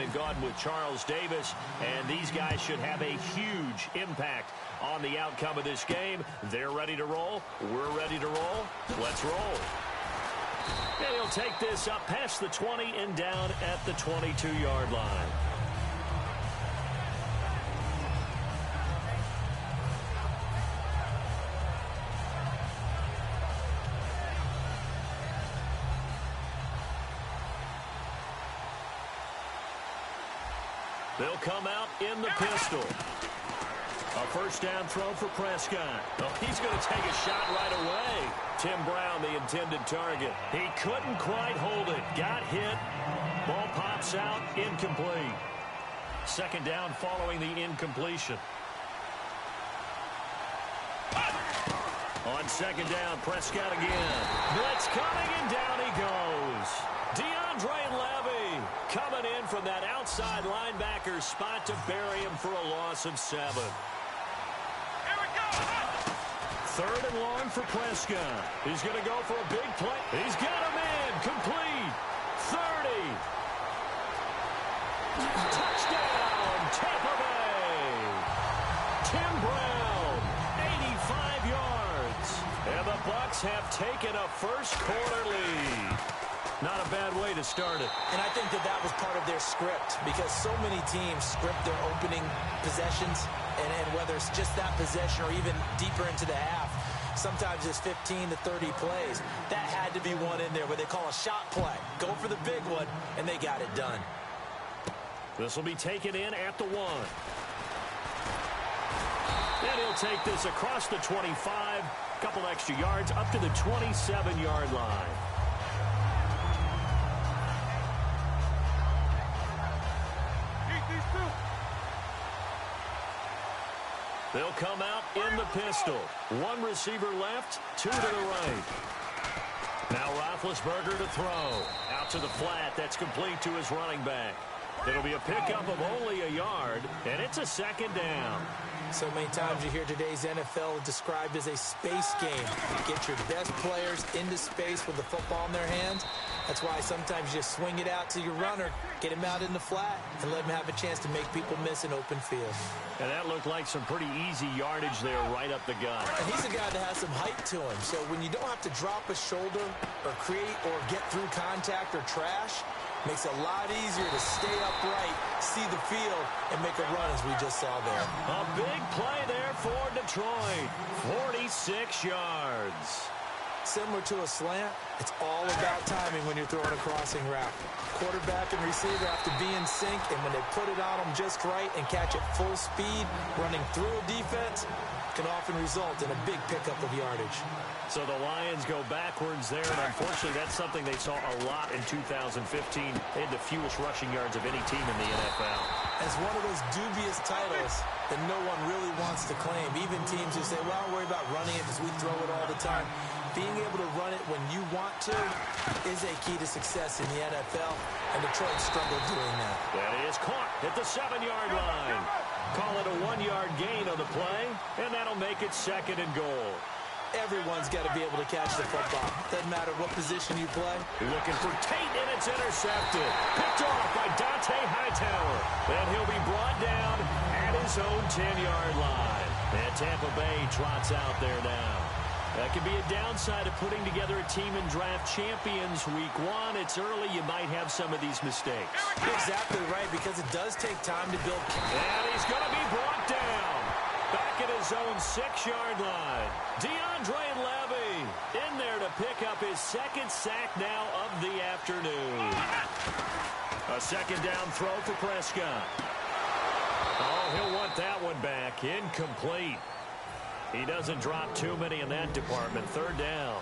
and gone with Charles Davis, and these guys should have a huge impact on the outcome of this game. They're ready to roll. We're ready to roll. Let's roll. And he'll take this up past the 20 and down at the 22-yard line. They'll come out in the pistol. A first down throw for Prescott. Oh, he's going to take a shot right away. Tim Brown, the intended target. He couldn't quite hold it. Got hit. Ball pops out. Incomplete. Second down following the incompletion. On second down, Prescott again. Blitz coming, and down he goes. DeAndre Levy coming in from that outside linebacker spot to bury him for a loss of 7. Here we go. Third and long for Prescott. He's going to go for a big play. He's got him in. Complete. 30. Touchdown, Tampa Bay. Tim Brown, 85 yards. And the Bucs have taken a first-quarter lead. Not a bad way to start it. And I think that was part of their script, because so many teams script their opening possessions, and whether it's just that possession or even deeper into the half, sometimes it's 15 to 30 plays. That had to be one in there where they call a shot play. Go for the big one, and they got it done. This will be taken in at the 1. And he'll take this across the 25, a couple extra yards, up to the 27-yard line. They'll come out in the pistol. One receiver left, 2 to the right. Now Roethlisberger to throw. Out to the flat. That's complete to his running back. It'll be a pickup of only a yard, and it's a second down. So many times you hear today's NFL described as a space game. Get your best players into space with the football in their hands. That's why sometimes you just swing it out to your runner, get him out in the flat, and let him have a chance to make people miss an open field. And that looked like some pretty easy yardage there right up the gut. And he's a guy that has some height to him. So when you don't have to drop a shoulder or create or get through contact or trash, makes it a lot easier to stay upright, see the field, and make a run as we just saw there. A big play there for Detroit. 46 yards. Similar to a slant, it's all about timing when you're throwing a crossing route. Quarterback and receiver have to be in sync, and when they put it on them just right and catch it full speed, running through a defense, can often result in a big pickup of yardage. So the Lions go backwards there, and unfortunately that's something they saw a lot in 2015. They had the fewest rushing yards of any team in the NFL. It's one of those dubious titles that no one really wants to claim. Even teams who say, well, don't worry about running it because we throw it all the time. Being able to run it when you want to is a key to success in the NFL, and Detroit struggled doing that. That is caught at the 7-yard line. Call it a 1-yard gain on the play, and that'll make it second and goal. Everyone's got to be able to catch the football. Doesn't matter what position you play. You're looking for Tate, and it's intercepted. Picked off by Dante Hightower. And he'll be brought down at his own 10-yard line. And Tampa Bay trots out there now. That could be a downside of putting together a team in draft champions week 1. It's early. You might have some of these mistakes. Exactly right, because it does take time to build. And he's going to be brought down. Back at his own 6-yard line. DeAndre Levy in there to pick up his second sack now of the afternoon. A second down throw for Prescott. Oh, he'll want that one back. Incomplete. He doesn't drop too many in that department. Third down.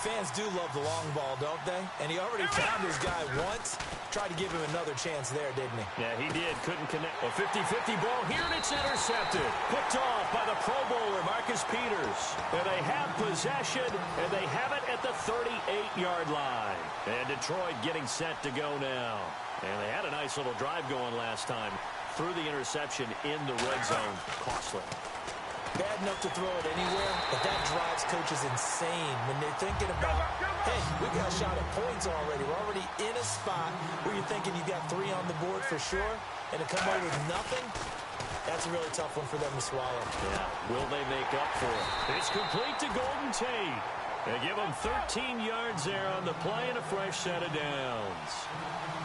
Fans do love the long ball, don't they? And he already found his guy once. Tried to give him another chance there, didn't he? Yeah, he did. Couldn't connect. A 50-50 ball here, and it's intercepted. Picked off by the Pro Bowler, Marcus Peters. And they have possession, and they have it at the 38-yard line. And Detroit getting set to go now. And they had a nice little drive going last time. Threw the interception in the red zone. Costly. Bad enough to throw it anywhere, but that drives coaches insane when they're thinking about, hey, we got a shot at points already. We're already in a spot where you're thinking you've got 3 on the board for sure, and to come away with nothing, that's a really tough one for them to swallow. Yeah, will they make up for it? It's complete to Golden Tate. They give him 13 yards there on the play and a fresh set of downs.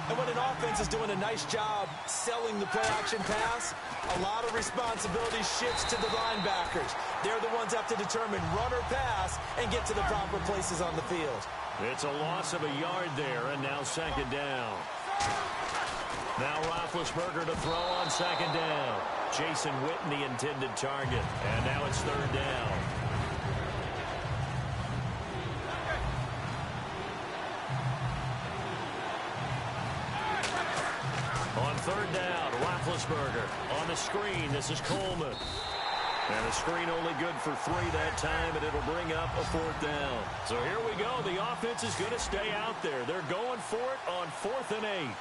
And when an offense is doing a nice job selling the play-action pass, a lot of responsibility shifts to the linebackers. They're the ones that have to determine run or pass and get to the proper places on the field. It's a loss of a yard there, and now second down. Now Roethlisberger to throw on second down. Jason Witten, the intended target. And now it's third down. On third down, Roethlisberger on the screen. This is Coleman. And the screen only good for 3 that time, and it'll bring up a fourth down. So here we go. The offense is going to stay out there. They're going for it on 4th and 8.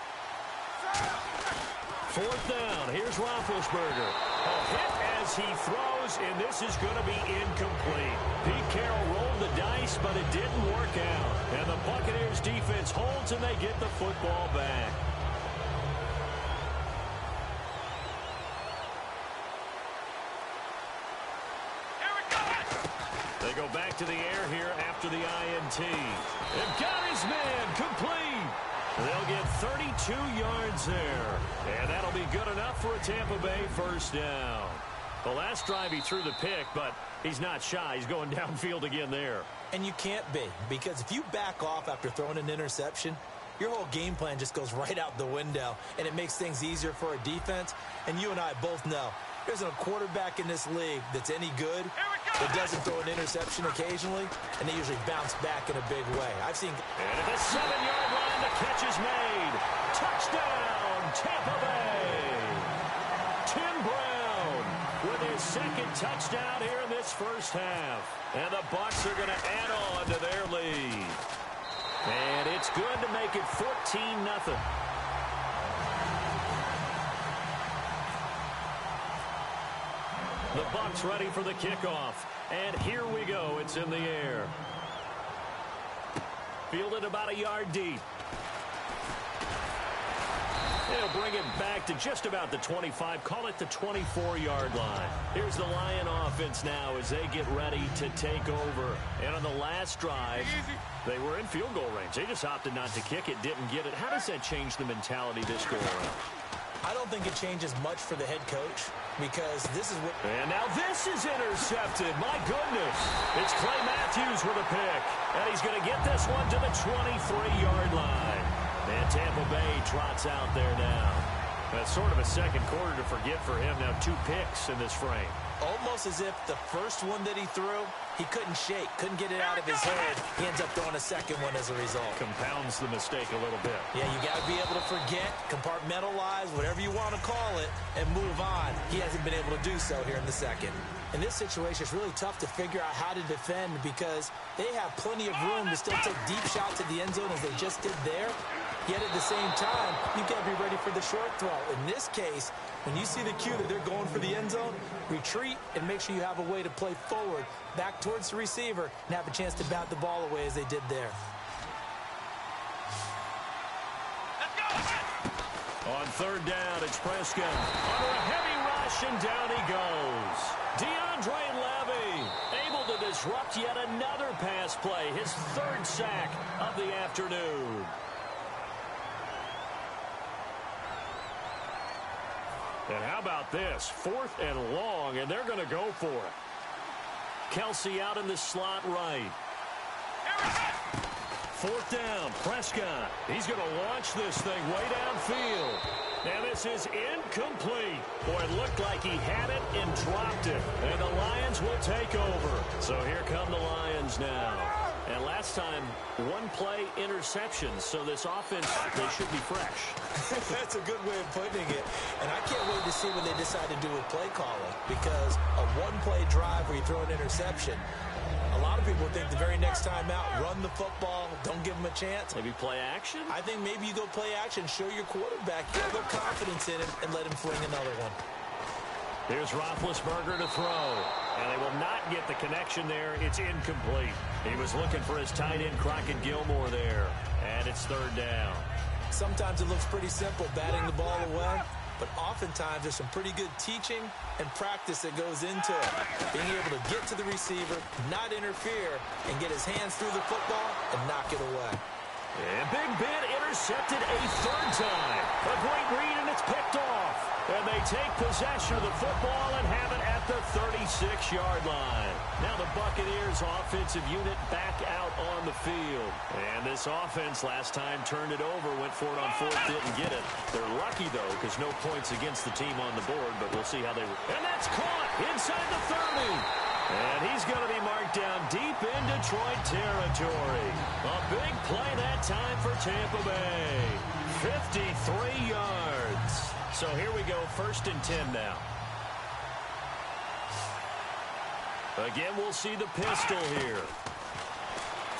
Fourth down. Here's Roethlisberger. A hit as he throws, and this is going to be incomplete. Pete Carroll rolled the dice, but it didn't work out. And the Buccaneers defense holds, and they get the football back. They go back to the air here after the INT. They've got his man complete. They'll get 32 yards there. And that'll be good enough for a Tampa Bay first down. The last drive he threw the pick, but he's not shy. He's going downfield again there. And you can't be, because if you back off after throwing an interception, your whole game plan just goes right out the window, and it makes things easier for a defense. And you and I both know there's a quarterback in this league that's any good that doesn't throw an interception occasionally, and they usually bounce back in a big way. I've seen... And at the 7-yard line, the catch is made. Touchdown, Tampa Bay. Tim Brown with his second touchdown here in this first half. And the Bucs are going to add on to their lead. And it's good to make it 14-0. The Bucs ready for the kickoff. And here we go. It's in the air. Fielded about a yard deep. They'll bring it back to just about the 25. Call it the 24-yard line. Here's the Lion offense now as they get ready to take over. And on the last drive, they were in field goal range. They just opted not to kick it, didn't get it. How does that change the mentality this go around? I don't think it changes much for the head coach, because this is what... And now this is intercepted. My goodness. It's Clay Matthews with a pick. And he's going to get this one to the 23-yard line. And Tampa Bay trots out there now. That's sort of a second quarter to forget for him. Now 2 picks in this frame. Almost as if the first one that he threw, he couldn't shake, couldn't get it out of his head. He ends up throwing a second one as a result. Compounds the mistake a little bit. Yeah, you got to be able to forget, compartmentalize, whatever you want to call it, and move on. He hasn't been able to do so here in the second. In this situation, it's really tough to figure out how to defend because they have plenty of room to still take deep shots at the end zone as they just did there. Yet at the same time, you've got to be ready for the short throw. In this case, when you see the cue that they're going for the end zone, retreat and make sure you have a way to play forward, back towards the receiver, and have a chance to bat the ball away as they did there. On third down, it's Prescott. Under a heavy rush, and down he goes. DeAndre Levy able to disrupt yet another pass play, his 3rd sack of the afternoon. And how about this? 4th and long, and they're going to go for it. Kelsey out in the slot right. 4th down, Prescott. He's going to launch this thing way downfield. And this is incomplete. Boy, it looked like he had it and dropped it. And the Lions will take over. So here come the Lions now. And last time, 1-play interceptions. So this offense, they should be fresh. That's a good way of putting it. And I can't wait to see what they decide to do with play calling. Because a 1-play drive where you throw an interception, a lot of people think the very next time out, run the football, don't give them a chance. Maybe play action? I think maybe you go play action, show your quarterback, you have a little confidence in him, and let him fling another one. Here's Roethlisberger to throw. And they will not get the connection there. It's incomplete. He was looking for his tight end, Crockett Gilmore, there. And it's third down. Sometimes it looks pretty simple, batting the ball away. But oftentimes there's some pretty good teaching and practice that goes into it. Being able to get to the receiver, not interfere, and get his hands through the football and knock it away. And Big Ben intercepted a third time. A great read, and it's picked off. And they take possession of the football and have it at the 36-yard line. Now the Buccaneers offensive unit back out on the field. And this offense last time turned it over, went for it on fourth, didn't get it. They're lucky, though, because no points against the team on the board, but we'll see how they... And that's caught inside the 30. And he's going to be marked down deep in Detroit territory. A big play that time for Tampa Bay. 53 yards. So here we go, 1st and 10 now. Again, we'll see the pistol here.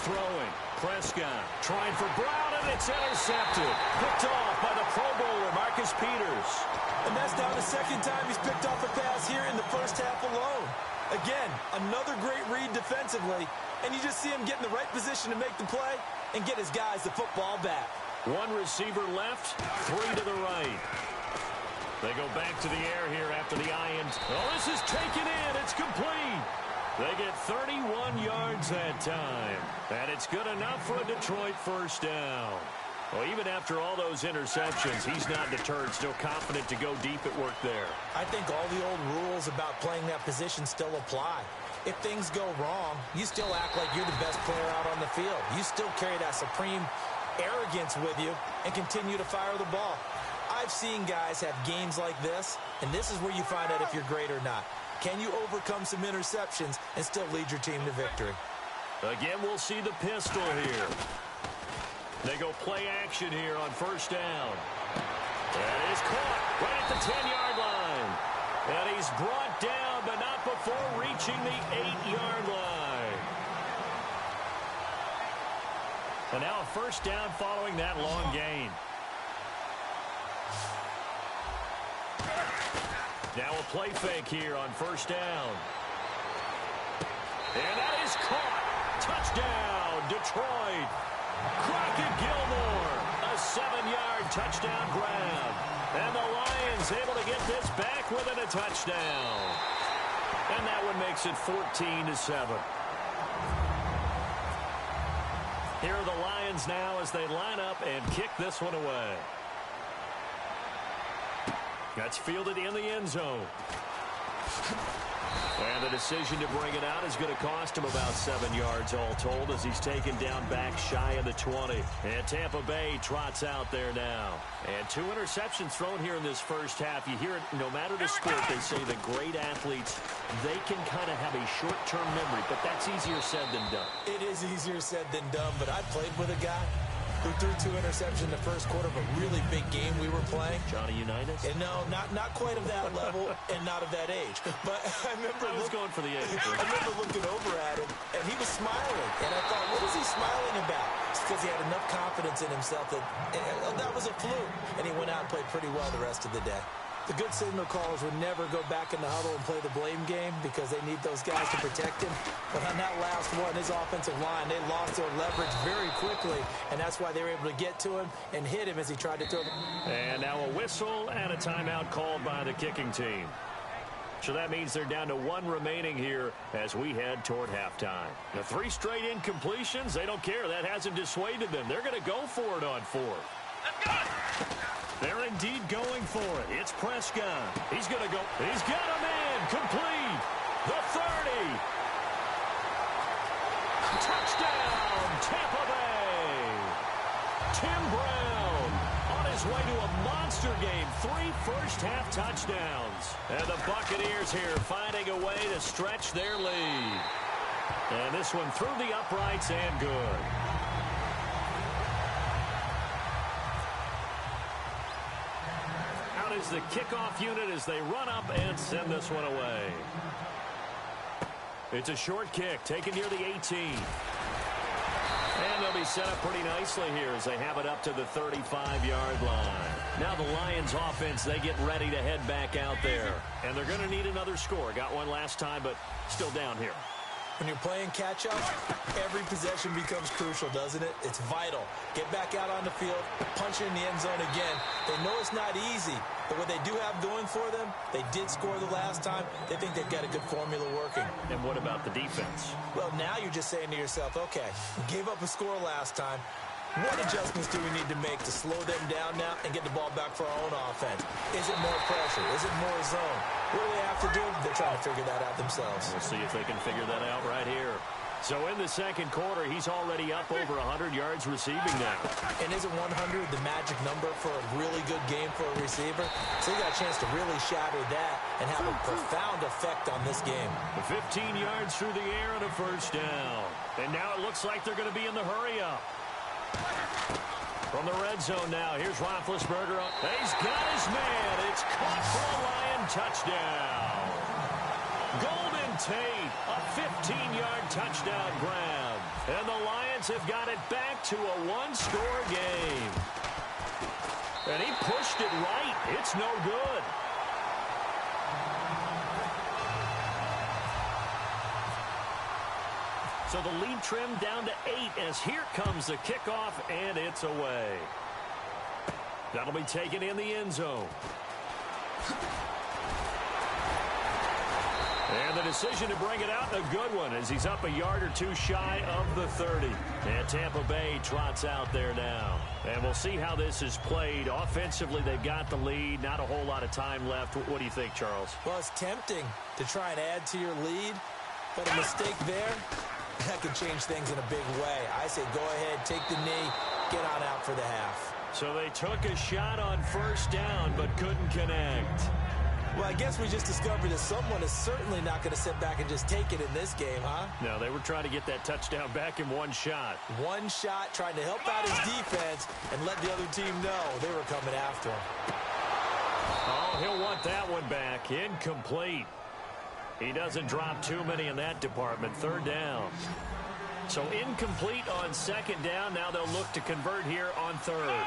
Throwing. Prescott trying for Brown, and it's intercepted. Picked off by the Pro Bowler, Marcus Peters. And that's now the second time he's picked off a pass here in the first half alone. Again, another great read defensively, and you just see him get in the right position to make the play and get his guys the football back. One receiver left, 3 to the right. They go back to the air here after the INT. Oh, this is taken in. It's complete. They get 31 yards that time. And it's good enough for a Detroit first down. Well, even after all those interceptions, he's not deterred, still confident to go deep at work there. I think all the old rules about playing that position still apply. If things go wrong, you still act like you're the best player out on the field. You still carry that supreme arrogance with you and continue to fire the ball. I've seen guys have games like this, and this is where you find out if you're great or not. Can you overcome some interceptions and still lead your team to victory? Again, we'll see the pistol here. They go play action here on first down. That is caught right at the 10-yard line. And he's brought down, but not before reaching the 8-yard line. And now a first down following that long gain. Now a play fake here on first down. And that is caught. Touchdown, Detroit. Crockett Gilmore, a 7-yard touchdown grab. And the Lions able to get this back within a touchdown. And that one makes it 14-7. Here are the Lions now as they line up and kick this one away. That's fielded in the end zone. And the decision to bring it out is going to cost him about 7 yards all told as he's taken down back shy of the 20. And Tampa Bay trots out there now. And 2 interceptions thrown here in this first half. You hear it no matter the sport, they say the great athletes, they can kind of have a short-term memory, but that's easier said than done. It is easier said than done, but I played with a guy who threw 2 interceptions in the first quarter of a really big game we were playing. Johnny Unitas? And no, not quite of that level and not of that age. But I was going for the age. I remember looking over at him, and he was smiling. And I thought, what is he smiling about? It's because he had enough confidence in himself that that was a fluke. And he went out and played pretty well the rest of the day. The good signal callers would never go back in the huddle and play the blame game because they need those guys to protect him. But on that last one, his offensive line, they lost their leverage very quickly, and that's why they were able to get to him and hit him as he tried to throw them. And now a whistle and a timeout called by the kicking team. So that means they're down to 1 remaining here as we head toward halftime. The 3 straight incompletions, they don't care. That hasn't dissuaded them. They're going to go for it on 4th. Let's go! They're indeed going for it. It's Prescott. He's going to go. He's got a man. Complete. The 30. Touchdown, Tampa Bay. Tim Brown on his way to a monster game. 3 first-half touchdowns. And the Buccaneers here finding a way to stretch their lead. And this one through the uprights and good. Is the kickoff unit as they run up and send this one away. It's a short kick taken near the 18. And they'll be he's set up pretty nicely here as they have it up to the 35-yard line. Now the Lions offense, they get ready to head back out there. And they're going to need another score. Got one last time, but still down here. When you're playing catch-up, every possession becomes crucial, doesn't it? It's vital. Get back out on the field, punch it in the end zone again. They know it's not easy, but what they do have going for them, they did score the last time. They think they've got a good formula working. And what about the defense? Well, now you're just saying to yourself, okay, we gave up a score last time. What adjustments do we need to make to slow them down now and get the ball back for our own offense? Is it more pressure? Is it more zone? What do they have to do? They're trying to figure that out themselves. We'll see if they can figure that out right here. So in the second quarter, he's already up over 100 yards receiving now. And isn't 100 the magic number for a really good game for a receiver? So he got a chance to really shatter that and have a profound effect on this game. 15 yards through the air and a first down. And now it looks like they're going to be in the hurry-up. From the red zone now, here's Roethlisberger. He's got his man. It's caught for a Lion touchdown. Golden Tate, a 15-yard touchdown grab. And the Lions have got it back to a one-score game. And he pushed it right. It's no good. So the lead trimmed down to 8 as here comes the kickoff, and it's away. That'll be taken in the end zone. And the decision to bring it out, a good one, as he's up a yard or two shy of the 30. And Tampa Bay trots out there now. And we'll see how this is played. Offensively, they've got the lead. Not a whole lot of time left. What do you think, Charles? Well, it's tempting to try and add to your lead, but a mistake there, that could change things in a big way. I say go ahead, take the knee, get on out for the half. So they took a shot on first down, but couldn't connect. Well, I guess we just discovered that someone is certainly not going to sit back and just take it in this game, huh? No, they were trying to get that touchdown back in one shot. One shot, trying to help out his defense and let the other team know they were coming after him. Oh, he'll want that one back. Incomplete. He doesn't drop too many in that department. Third down. So incomplete on second down. Now they'll look to convert here on third.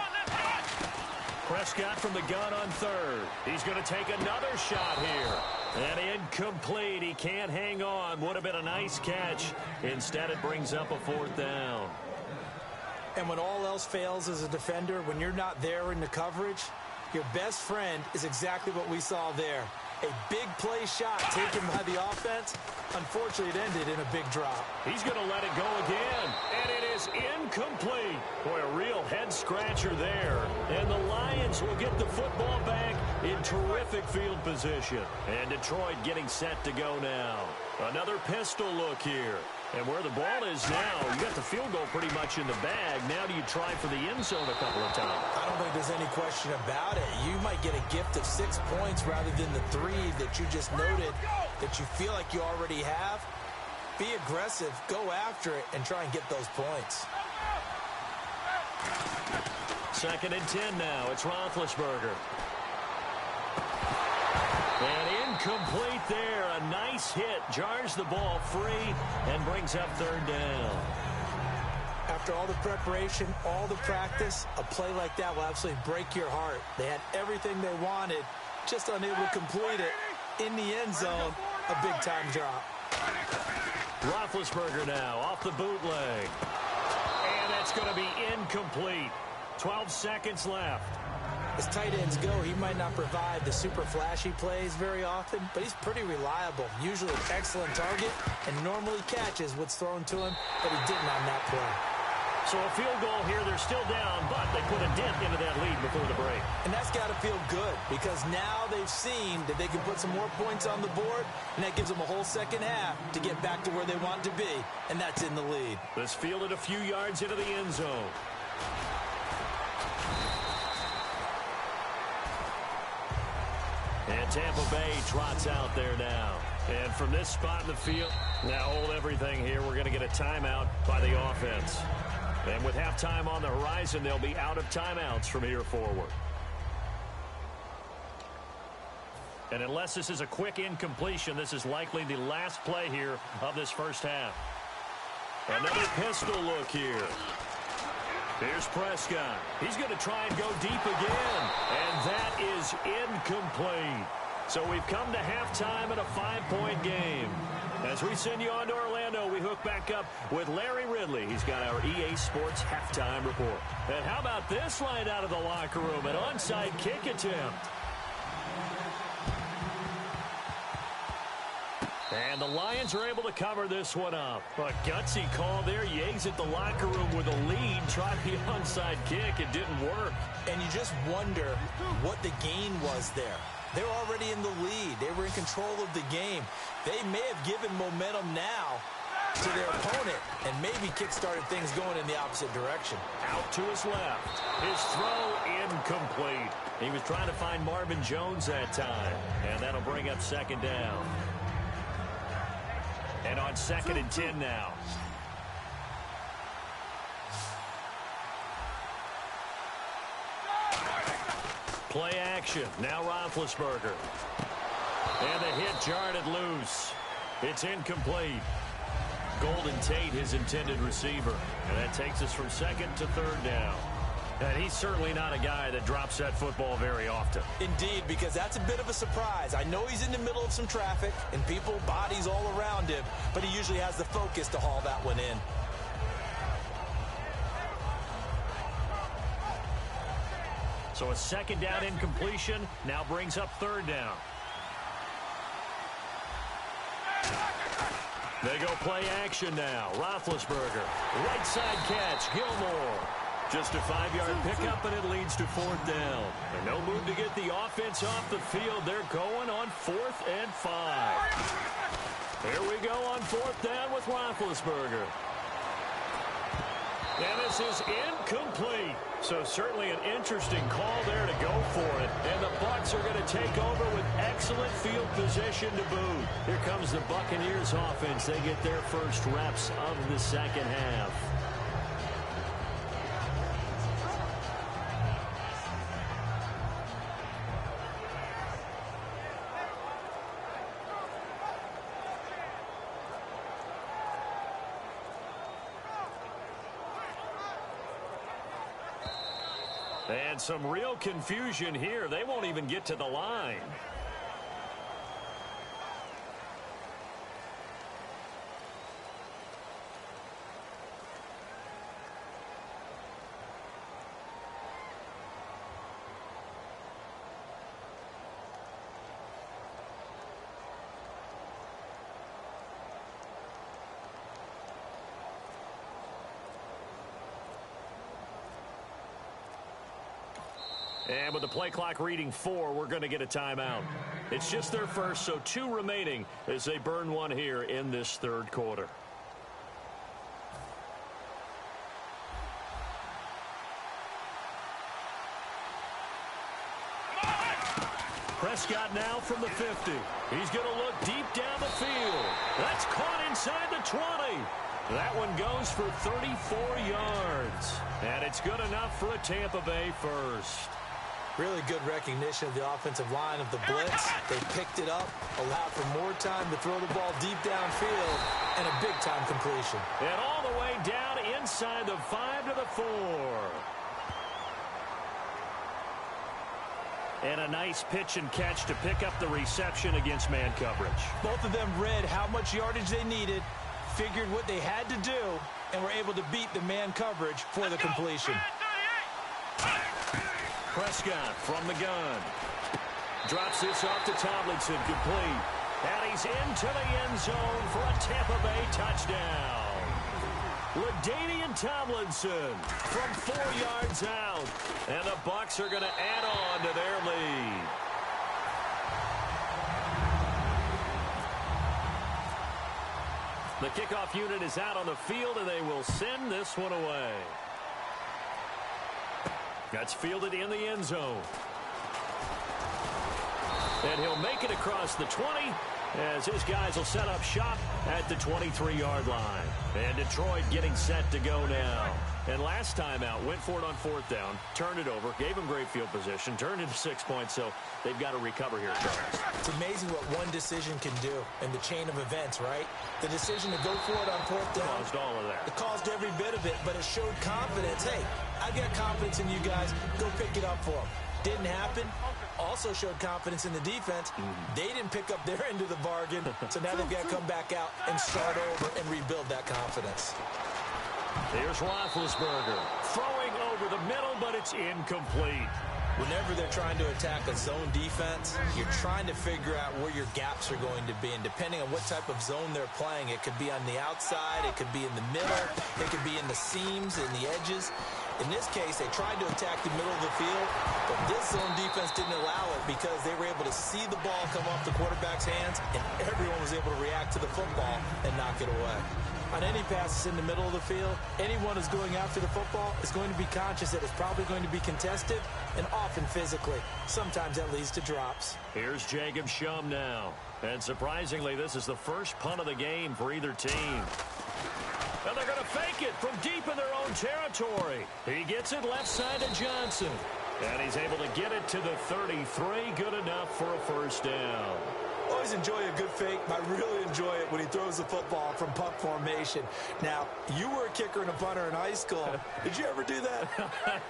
Prescott from the gun on third. He's going to take another shot here. And incomplete. He can't hang on. Would have been a nice catch. Instead, it brings up a fourth down. And when all else fails as a defender, when you're not there in the coverage, your best friend is exactly what we saw there. A big play shot taken by the offense. Unfortunately, it ended in a big drop. He's going to let it go again. And it is incomplete. Boy, a real head-scratcher there. And the Lions will get the football back in terrific field position. And Detroit getting set to go now. Another pistol look here. And where the ball is now, you got the field goal pretty much in the bag. Now do you try for the end zone a couple of times? I don't think there's any question about it. You might get a gift of 6 points rather than the 3 that you just noted that you feel like you already have. Be aggressive, go after it, and try and get those points. 2nd and 10 now. It's Roethlisberger. And incomplete there. A nice hit. Jars the ball free and brings up third down. After all the preparation, all the practice, a play like that will absolutely break your heart. They had everything they wanted, just unable to complete it. In the end zone, a big-time drop. Roethlisberger now off the bootleg. And that's going to be incomplete. 12 seconds left. As tight ends go, he might not provide the super flashy plays very often, but he's pretty reliable. Usually an excellent target and normally catches what's thrown to him, but he didn't on that play. So a field goal here. They're still down, but they put a dent into that lead before the break. And that's got to feel good because now they've seen that they can put some more points on the board, and that gives them a whole second half to get back to where they want to be, and that's in the lead. This fielded a few yards into the end zone. And Tampa Bay trots out there now. And from this spot in the field, now hold everything here. We're going to get a timeout by the offense. And with halftime on the horizon, they'll be out of timeouts from here forward. And unless this is a quick incompletion, this is likely the last play here of this first half. Another pistol look here. Here's Prescott. He's going to try and go deep again. And that is incomplete. So we've come to halftime in a 5-point game. As we send you on to Orlando, we hook back up with Larry Ridley. He's got our EA Sports halftime report. And how about this line out of the locker room? An onside kick attempt. And the Lions are able to cover this one up. A gutsy call there. Yates at the locker room with a lead. Tried the onside kick. It didn't work. And you just wonder what the gain was there. They're already in the lead. They were in control of the game. They may have given momentum now to their opponent and maybe kick-started things going in the opposite direction. Out to his left. His throw incomplete. He was trying to find Marvin Jones that time. And that'll bring up second down. And on 2nd and 10 now. Play action. Now Roethlisberger. And the hit jarred it loose. It's incomplete. Golden Tate, his intended receiver. And that takes us from 2nd to 3rd down. And he's certainly not a guy that drops that football very often. Indeed, because that's a bit of a surprise. I know he's in the middle of some traffic and people, bodies all around him, but he usually has the focus to haul that one in. So a 2nd down incompletion now brings up 3rd down. They go play action now. Roethlisberger. Right side catch. Gilmore. Just a 5-yard pickup, and it leads to 4th down. And no move to get the offense off the field. They're going on 4th and 5. Here we go on 4th down with Roethlisberger. And this is incomplete. So certainly an interesting call there to go for it. And the Bucs are going to take over with excellent field position to boot. Here comes the Buccaneers offense. They get their first reps of the second half. And some real confusion here. They won't even get to the line. And with the play clock reading 4, we're going to get a timeout. It's just their first, so 2 remaining as they burn one here in this 3rd quarter. Prescott now from the 50. He's going to look deep down the field. That's caught inside the 20. That one goes for 34 yards. And it's good enough for a Tampa Bay first. Really good recognition of the offensive line of the blitz. They picked it up, allowed for more time to throw the ball deep downfield, and a big-time completion. And all the way down inside the 5 to the 4. And a nice pitch and catch to pick up the reception against man coverage. Both of them read how much yardage they needed, figured what they had to do, and were able to beat the man coverage for the completion. Prescott from the gun. Drops this off to Tomlinson, complete. And he's into the end zone for a Tampa Bay touchdown. LaDainian Tomlinson from 4 yards out. And the Bucs are going to add on to their lead. The kickoff unit is out on the field, and they will send this one away. That's fielded in the end zone. And he'll make it across the 20 as his guys will set up shop at the 23-yard line. And Detroit getting set to go now. And last time out, went for it on fourth down, turned it over, gave him great field position, turned into 6 points, so they've got to recover here, Charles. It's amazing what one decision can do in the chain of events, right? The decision to go for it on fourth down. Caused all of that. It caused every bit of it, but it showed confidence. Hey, I've got confidence in you guys. Go pick it up for them. Didn't happen. Also showed confidence in the defense. They didn't pick up their end of the bargain, so now they've got to come back out and start over and rebuild that confidence. Here's Roethlisberger throwing over the middle, but it's incomplete. Whenever they're trying to attack a zone defense, you're trying to figure out where your gaps are going to be. And depending on what type of zone they're playing, it could be on the outside, it could be in the middle, it could be in the seams, in the edges. In this case, they tried to attack the middle of the field, but this zone defense didn't allow it because they were able to see the ball come off the quarterback's hands, and everyone was able to react to the football and knock it away. On any passes in the middle of the field, anyone who's going after the football is going to be conscious that it's probably going to be contested and often physically. Sometimes that leads to drops. Here's Jacob Shum now. And surprisingly, this is the first punt of the game for either team. And they're going to fake it from deep in their own territory. He gets it left side to Johnson. And he's able to get it to the 33. Good enough for a first down. Always enjoy a good fake, but I really enjoy it when he throws the football from punt formation. Now, you were a kicker and a punter in high school. Did you ever do that?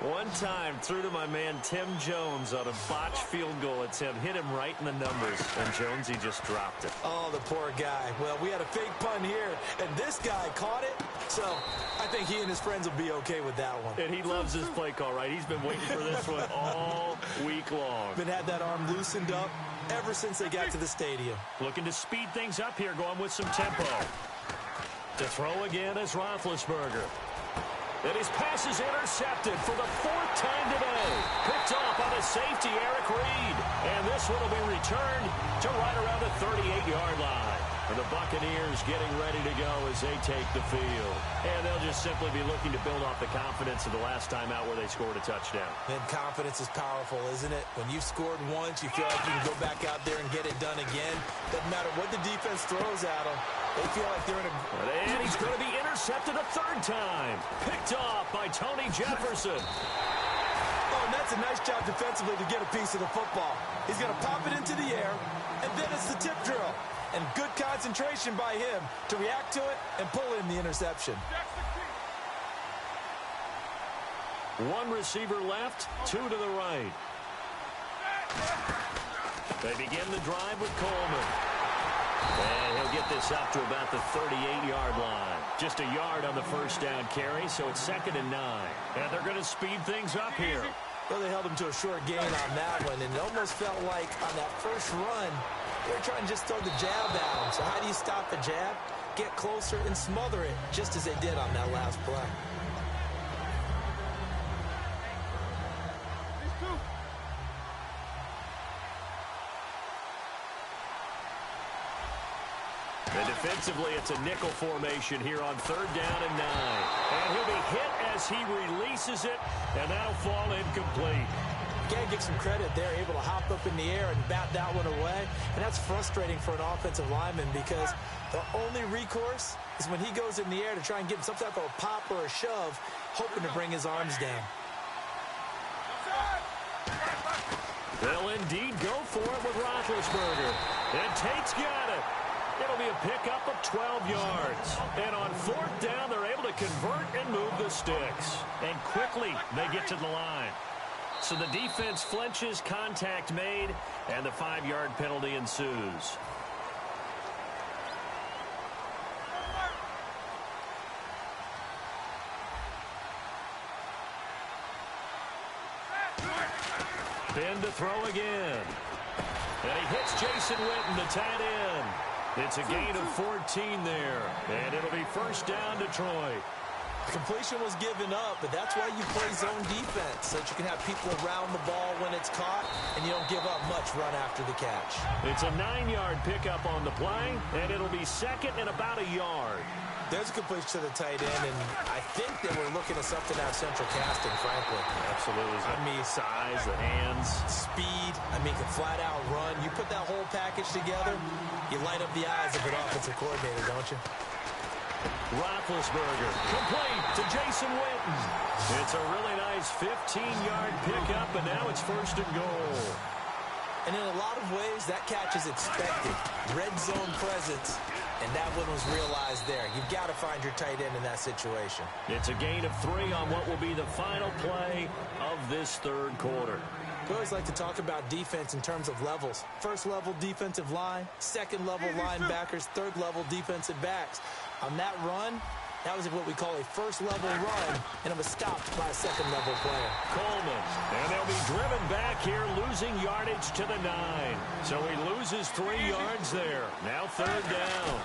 One time, threw to my man Tim Jones on a botched field goal attempt. Hit him right in the numbers, and Jonesy just dropped it. Oh, the poor guy. Well, we had a fake punt here, and this guy caught it. So I think he and his friends will be okay with that one. And he loves his play call, right? He's been waiting for this one all week long. Been had that arm loosened up ever since they got to the stadium. Looking to speed things up here, going with some tempo. To throw again is Roethlisberger. And his pass is intercepted for the fourth time today. Picked off on a safety, Eric Reed. And this one will be returned to right around the 38-yard line. And the Buccaneers getting ready to go as they take the field. And they'll just simply be looking to build off the confidence of the last time out where they scored a touchdown. And confidence is powerful, isn't it? When you've scored once, you feel like you can go back out there and get it done again. Doesn't matter what the defense throws at them. They feel like they're in a... And he's going to be intercepted a third time. Picked off by Tony Jefferson. Oh, and that's a nice job defensively to get a piece of the football. He's going to pop it into the air, and then it's the tip drill. And good concentration by him to react to it and pull in the interception. One receiver left, two to the right. They begin the drive with Coleman. And he'll get this up to about the 38-yard line. Just a yard on the first down carry, so it's 2nd and 9. And they're going to speed things up here. Well, they held him to a short gain on that one, and it almost felt like on that first run, they were trying to just throw the jab at him. So how do you stop the jab? Get closer and smother it, just as they did on that last play. And defensively, it's a nickel formation here on 3rd down and 9. And he'll be hit as he releases it, and that'll fall incomplete. Again, give some credit. They're able to hop up in the air and bat that one away. And that's frustrating for an offensive lineman because the only recourse is when he goes in the air to try and get some type of a pop or a shove, hoping to bring his arms down. They'll indeed go for it with Roethlisberger. And Tate's got it. It'll be a pickup of 12 yards. And on 4th down, they're able to convert and move the sticks. And quickly, they get to the line. So the defense flinches, contact made, and the 5-yard penalty ensues. Ben to throw again. And he hits Jason Witten, the tight end. It's a gain of 14 there. And it'll be 1st down, Detroit. Completion was given up, but that's why you play zone defense, so that you can have people around the ball when it's caught, and you don't give up much run after the catch. It's a 9-yard pickup on the play, and it'll be 2nd and about a yard. There's a completion to the tight end, and I think they were looking at something out of central casting, frankly. Absolutely. I mean, size, the hands. Speed. I mean, can flat out run. You put that whole package together, you light up the eyes of an offensive coordinator, don't you? Roethlisberger, complete to Jason Witten. It's a really nice 15-yard pickup, and now it's first and goal. And in a lot of ways, that catch is expected. Red zone presence, and that one was realized there. You've got to find your tight end in that situation. It's a gain of 3 on what will be the final play of this third quarter. We always like to talk about defense in terms of levels. First level defensive line, second level linebackers, third level defensive backs. On that run, that was what we call a first level run, and it was stopped by a second level player. Coleman, and they'll be driven back here, losing yardage to the 9. So he loses 3 yards there. Now third down.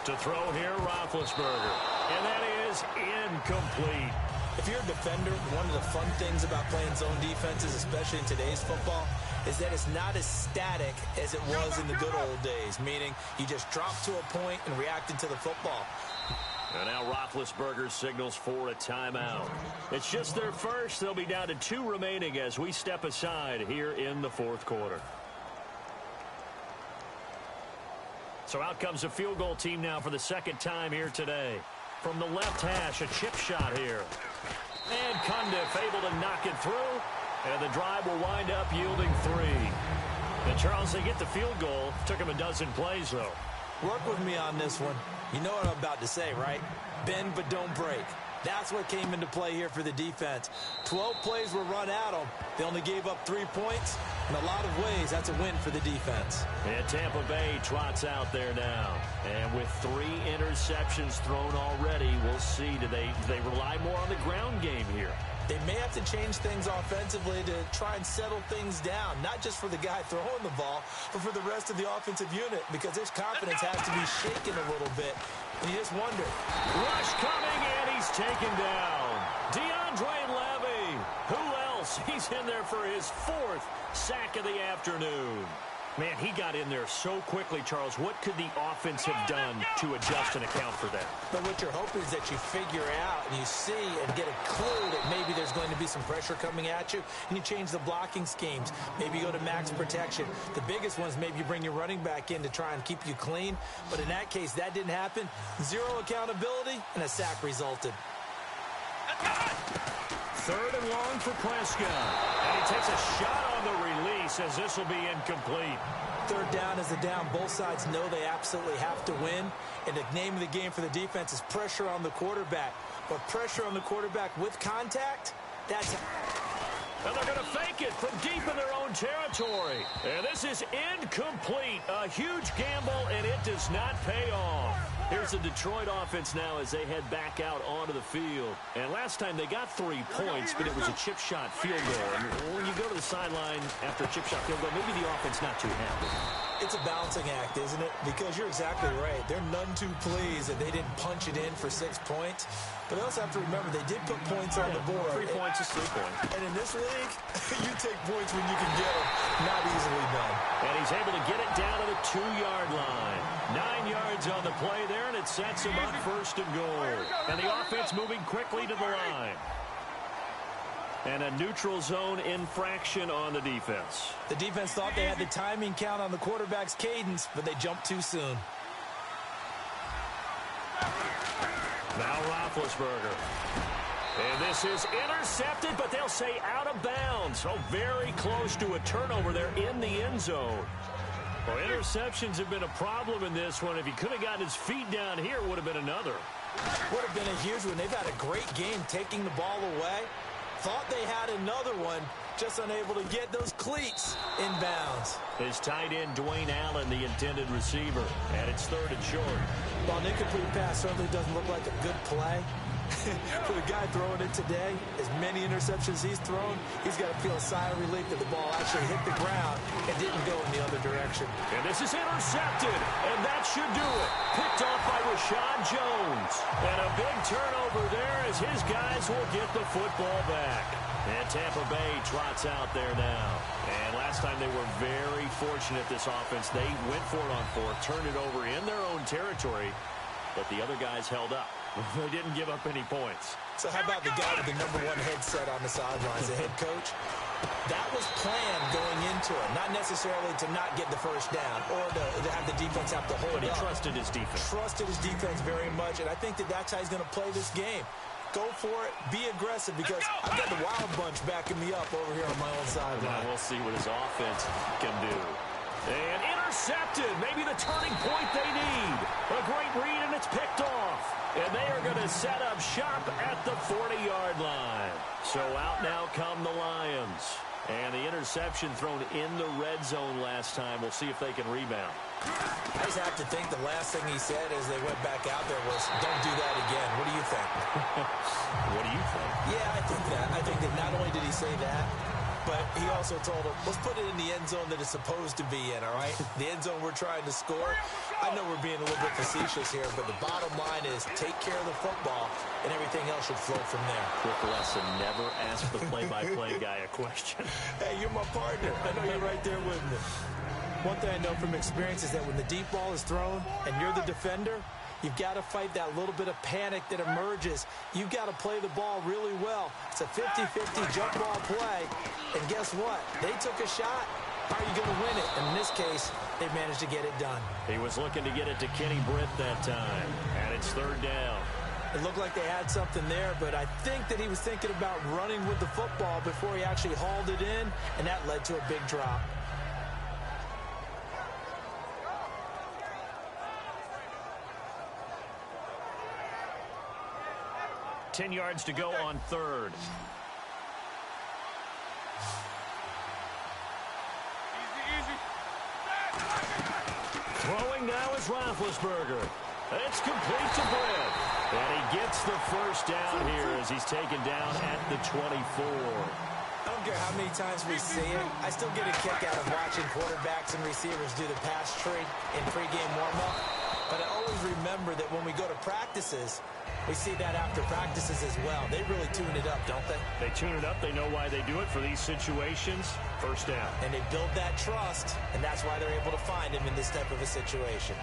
To throw here, Roethlisberger. And that is incomplete. If you're a defender, one of the fun things about playing zone defenses, especially in today's football, is that it's not as static as it was in the good old days, meaning you just drop to a point and reacted to the football. And now Roethlisberger signals for a timeout. It's just their first. They'll be down to 2 remaining as we step aside here in the fourth quarter. So out comes a field goal team now for the second time here today. From the left hash, a chip shot here. And Cundiff able to knock it through. And the drive will wind up yielding 3. And Charles, they get the field goal. Took him a dozen plays, though. Work with me on this one. You know what I'm about to say, right? Bend but don't break. That's what came into play here for the defense. 12 plays were run at them. They only gave up 3 points. In a lot of ways, that's a win for the defense. And Tampa Bay trots out there now. And with 3 interceptions thrown already, we'll see. Do they rely more on the ground game here? They may have to change things offensively to try and settle things down, not just for the guy throwing the ball, but for the rest of the offensive unit, because his confidence has to be shaken a little bit. And you just wonder. Rush coming, and he's taken down. DeAndre Levy. Who else? He's in there for his 4th sack of the afternoon. Man, he got in there so quickly, Charles. What could the offense have done to adjust and account for that? But what you're hoping is that you figure out and you see and get a clue that maybe there's going to be some pressure coming at you, and you change the blocking schemes. Maybe you go to max protection. The biggest one is maybe you bring your running back in to try and keep you clean. But in that case, that didn't happen. 0 accountability, and a sack resulted. Third and long for Prescott. And he takes a shot on the release as this will be incomplete. Third down is the down. Both sides know they absolutely have to win. And the name of the game for the defense is pressure on the quarterback. But pressure on the quarterback with contact, that's... And they're going to fake it from deep in their own territory. And this is incomplete. A huge gamble, and it does not pay off. Here's the Detroit offense now as they head back out onto the field. And last time they got 3 points, but it was a chip shot field goal. And when you go to the sideline after a chip shot field goal, maybe the offense not too happy. It's a balancing act, isn't it? Because you're exactly right. They're none too pleased that they didn't punch it in for 6 points. But they also have to remember they did put points on the board. 3 points is 3 points. And in this league, you take points when you can get them. Not easily done. And he's able to get it down to the 2-yard line. 9 yards on the play there, and it sets him up first and goal. And the offense moving quickly to the line. And a neutral zone infraction on the defense. The defense thought they had the timing count on the quarterback's cadence, but they jumped too soon. Now Roethlisberger. And this is intercepted, but they'll say out of bounds. So very close to a turnover there in the end zone. Well, interceptions have been a problem in this one. If he could have gotten his feet down here, it would have been another. Would have been a huge one. They've had a great game taking the ball away. Thought they had another one, just unable to get those cleats in bounds. His tight end, Dwayne Allen, the intended receiver. And it's third and short. While an incomplete pass certainly doesn't look like a good play, for the guy throwing it today, as many interceptions he's thrown, he's got to feel a sigh of relief that the ball actually hit the ground and didn't go in the other direction. And this is intercepted, and that should do it. Picked off by Rashad Jones. And a big turnover there as his guys will get the football back. And Tampa Bay trots out there now. And last time they were very fortunate, this offense. They went for it on 4th, turned it over in their own territory, but the other guys held up. They didn't give up any points. So how about the guy with the #1 headset on the sidelines, the head coach? That was planned going into into it. Not necessarily to not get the first down or to have the defense have to hold But he up. trusted his defense. Trusted his defense very much, and I think that's how he's going to play this game. Go for it. Be aggressive, because I've got the Wild Bunch backing me up over here on my own sideline. We'll see what his offense can do. And intercepted. Maybe the turning point they need. A great read, and it's picked off. And they are going to set up shop at the 40-yard line. So out now come the Lions. And the interception thrown in the red zone last time. We'll see if they can rebound. I just have to think the last thing he said as they went back out there was, don't do that again. What do you think? What do you think? Yeah, I think that. I think that not only did he say that, but he also told him, let's put it in the end zone that it's supposed to be in, all right? The end zone we're trying to score. I know we're being a little bit facetious here, but the bottom line is take care of the football, and everything else should flow from there. Quick lesson, never ask the play-by-play guy a question. Hey, you're my partner. I know you're right there with me. One thing I know from experience is that when the deep ball is thrown and you're the defender, you've got to fight that little bit of panic that emerges. You've got to play the ball really well. It's a 50-50 jump ball play. And guess what? They took a shot. How are you going to win it? And in this case, they managed to get it done. He was looking to get it to Kenny Britt that time. And it's third down. It looked like they had something there, but I think that he was thinking about running with the football before he actually hauled it in, and that led to a big drop. Ten yards to go on third. Easy. Throwing now is Roethlisberger. It's complete to Britt. And he gets the first down here as he's taken down at the 24. I don't care how many times we see it. I still get a kick out of watching quarterbacks and receivers do the pass tree in pregame warm-up. But I always remember that when we go to practices, we see that after practices as well. They really tune it up, don't they? They tune it up. They know why they do it for these situations. First down. And they build that trust, and that's why they're able to find him in this type of a situation.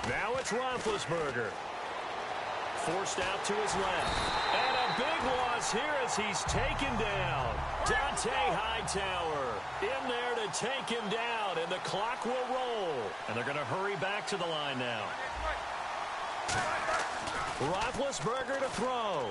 Now it's Roethlisberger. Forced out to his left. And a big loss here as he's taken down. Dante Hightower in there to take him down, and the clock will roll. And they're going to hurry back to the line now. Roethlisberger to throw.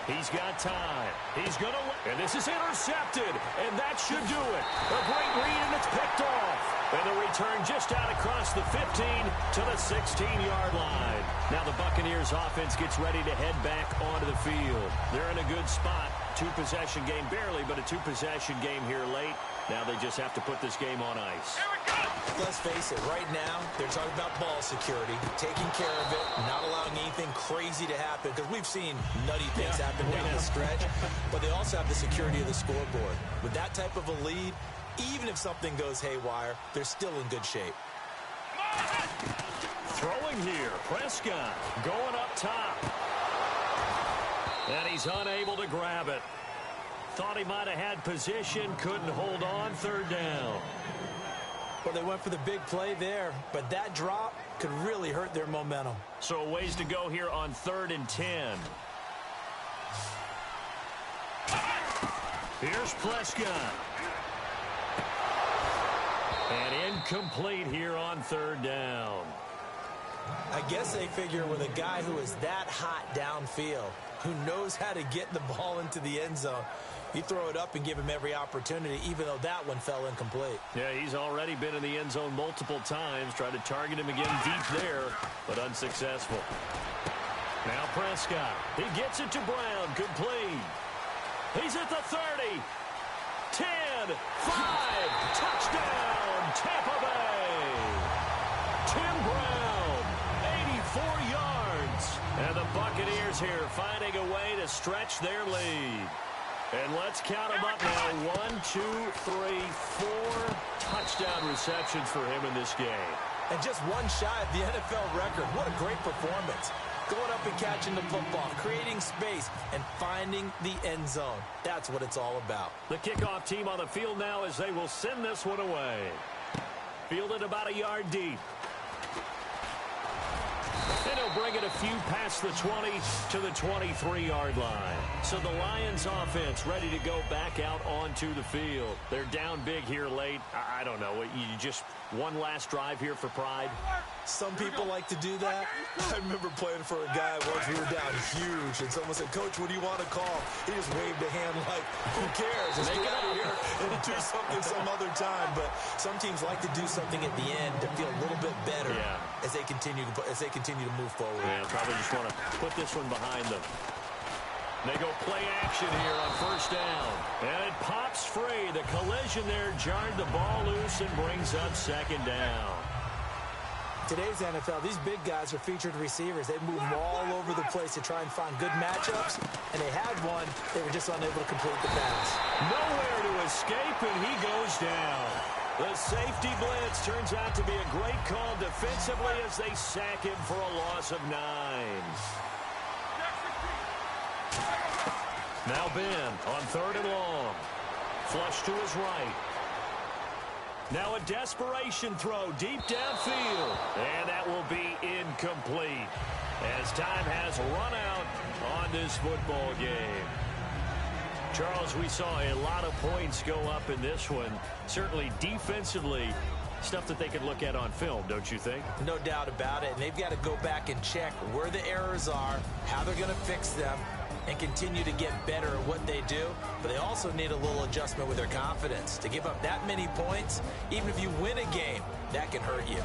He's got time. He's going to... And this is intercepted, and that should do it. A great read, and it's picked off. And the return just out across the 15 to the 16-yard line. Now the Buccaneers offense gets ready to head back onto the field. They're in a good spot. Two-possession game, barely, but a two-possession game here late. Now they just have to put this game on ice. Here we go. Let's face it, right now, they're talking about ball security, taking care of it, not allowing anything crazy to happen, because we've seen nutty things happen down the stretch, but they also have the security of the scoreboard. With that type of a lead, even if something goes haywire, they're still in good shape. Throwing here, Prescott going up top. And he's unable to grab it. Thought he might have had position, couldn't hold on, third down. Well, they went for the big play there, but that drop could really hurt their momentum. So a ways to go here on 3rd and 10. Here's Prescott. And incomplete here on 3rd down. I guess they figure with a guy who is that hot downfield, who knows how to get the ball into the end zone, you throw it up and give him every opportunity, even though that one fell incomplete. Yeah, he's already been in the end zone multiple times. Tried to target him again deep there, but unsuccessful. Now Prescott. He gets it to Brown. Complete. He's at the 30. 10. 5. Touchdown, Tampa Bay. Tim Brown. 84 yards. And the Buccaneers here finding a way to stretch their lead. And let's count them up now. 1, 2, 3, 4 touchdown receptions for him in this game. And just one shy of the NFL record. What a great performance. Going up and catching the football, creating space, and finding the end zone. That's what it's all about. The kickoff team on the field now as they will send this one away. Fielded about a yard deep. And he'll bring it a few past the 20 to the 23-yard line. So the Lions offense ready to go back out onto the field. They're down big here late. I don't know. You just one last drive here for pride? Some people like to do that. I remember playing for a guy once. We were down huge, and someone said, "Coach, what do you want to call?" He just waved a hand like, who cares? Let's get out of here and do something some other time. But some teams like to do something at the end to feel a little bit better as they continue to move forward. Yeah, probably just want to put this one behind them. They go play action here on first down. And it pops free. The collision there jarred the ball loose and brings up second down. Today's NFL, these big guys are featured receivers. They move all over the place to try and find good matchups, and they had one. They were just unable to complete the pass. Nowhere to escape, and he goes down. The safety blitz turns out to be a great call defensively as they sack him for a loss of 9. Now Ben on 3rd and long. Flush to his right. Now a desperation throw deep downfield. And that will be incomplete as time has run out on this football game. Charles, we saw a lot of points go up in this one. Certainly defensively, stuff that they could look at on film, don't you think? No doubt about it. And they've got to go back and check where the errors are, how they're going to fix them, and continue to get better at what they do. But they also need a little adjustment with their confidence. To give up that many points, even if you win a game, that can hurt you.